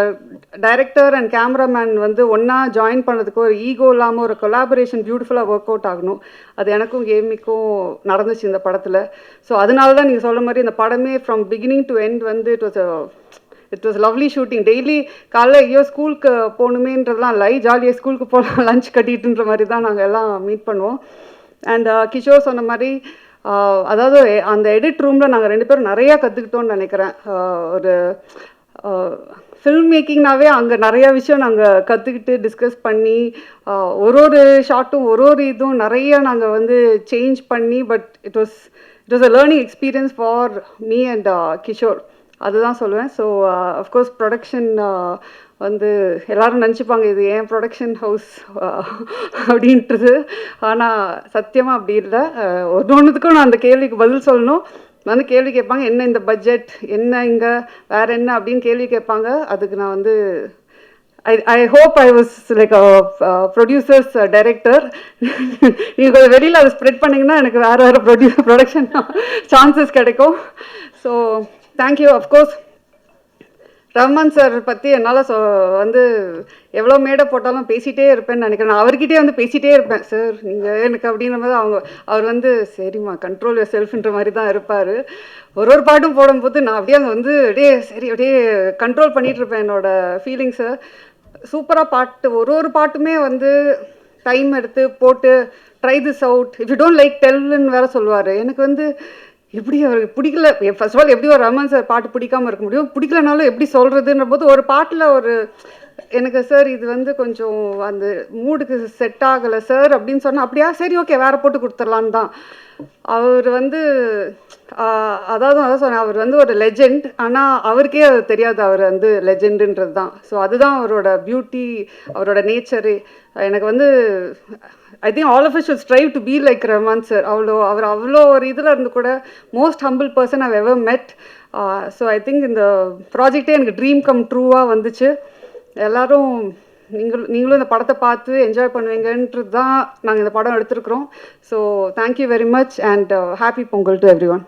S10: டைரக்டர் அண்ட் கேமராமேன் வந்து ஒன்றா ஜாயின் பண்ணுறதுக்கு ஒரு ஈகோ இல்லாமல் ஒரு கொலாபரேஷன் பியூட்டிஃபுல்லாக ஒர்க் அவுட் ஆகணும். அது எனக்கும் கேமிக்கும் நடந்துச்சு இந்த படத்தில். ஸோ அதனால தான் நீங்கள் சொல்ல மாதிரி இந்த படமே ஃப்ரம் பிகினிங் டு எண்ட் வந்து it was lovely shooting. Daily காலைல ஐயோ ஸ்கூலுக்கு போகணுமேன்றதுலாம் லை, ஜாலியாக ஸ்கூலுக்கு போகலாம் லஞ்ச் கட்டிட்டுன்ற மாதிரி தான் நாங்கள் எல்லாம் மீட் பண்ணுவோம். அண்ட் கிஷோர் சொன்ன மாதிரி அதாவது அந்த எடிட் ரூமில் நாங்கள் 2 பேரும் நிறையா கற்றுக்கிட்டோன்னு நினைக்கிறேன். ஒரு ஃபில்ம் மேக்கிங்னாவே அங்கே நிறையா விஷயம் நாங்கள் கற்றுக்கிட்டு டிஸ்கஸ் பண்ணி ஒரு ஷார்ட்டும் ஒரு இதுவும் நிறைய நாங்கள் வந்து சேஞ்ச் பண்ணி, but it was a learning experience for me and Kishore. அதுதான் சொல்லுவேன். ஸோ அஃப்கோர்ஸ் ப்ரொடக்ஷன் வந்து எல்லோரும் நினச்சிப்பாங்க இது ஏன் ப்ரொடக்ஷன் ஹவுஸ் அப்படின்றது. ஆனால் சத்தியமாக அப்படி இல்லை. ஒன்றுத்துக்கும் நான் அந்த கேள்விக்கு பதில் சொல்லணும். வந்து கேள்வி கேட்பாங்க, என்ன இந்த பட்ஜெட், என்ன இங்கே வேறு என்ன அப்படின்னு கேள்வி கேட்பாங்க. அதுக்கு நான் வந்து I hope I was like producers director. நீங்கள் வெளியில் அதை ஸ்ப்ரெட் பண்ணிங்கன்னா எனக்கு வேறு ப்ரொடக்ஷன் சான்சஸ் கிடைக்கும். So thank you. Of course Rahman sir பற்றி என்னால் வந்து எவ்வளோ மேடை போட்டாலும் பேசிகிட்டே இருப்பேன்னு நினைக்கிறேன். நான் அவர்கிட்டே வந்து பேசிகிட்டே இருப்பேன், சார் நீங்கள் எனக்கு அப்படின்ற மாதிரி. அவர் வந்து சரிம்மா கண்ட்ரோல் யுவர் செல்ஃப்ன்ற மாதிரி தான் இருப்பார். ஒரு பாட்டும் போடும்போது நான் அப்படியே அங்கே வந்து அப்படியே கண்ட்ரோல் பண்ணிகிட்டு இருப்பேன் என்னோடய ஃபீலிங்ஸை. சூப்பராக பாட்டு, ஒரு பாட்டுமே வந்து டைம் எடுத்து போட்டு try this out, if you don't like டெல்லுன்னு வேறு சொல்லுவார். எனக்கு வந்து எப்படி அவருக்கு பிடிக்கல, ஃபர்ஸ்ட் ஆஃப் ஆல் எப்படி ஒரு ரஹ்மான் சார் பாட்டு பிடிக்காமல் இருக்க முடியும், பிடிக்கலனாலும் எப்படி சொல்கிறதுன்ற போது ஒரு பாட்டில் எனக்கு சார் இது வந்து கொஞ்சம் அந்த மூடுக்கு செட் ஆகலை சார் அப்படின்னு சொன்னால், அப்படியா சரி ஓகே வேறு போட்டு கொடுத்துர்லான்னு தான். அவர் வந்து அதான் சொன்னேன், அவர் வந்து ஒரு லெஜெண்ட். ஆனால் அவருக்கே அது தெரியாது அவர் வந்து லெஜெண்டுன்றது தான். ஸோ அதுதான் அவரோட பியூட்டி, அவரோட நேச்சரு. எனக்கு வந்து I think all of us should strive to be like Rahman sir. அவர் அவ்வளோ ஒரு இதில் இருந்து கூட most humble person I've ever met. So I think இந்த ப்ராஜெக்டே எனக்கு ட்ரீம் கம் ட்ரூவாக வந்துச்சு. எல்லோரும் நீங்களும் இந்த படத்தை பார்த்து என்ஜாய் பண்ணுவீங்கன்றது தான் நாங்கள் இந்த படம் எடுத்துருக்குறோம். So thank you very much and happy Pongal to every one.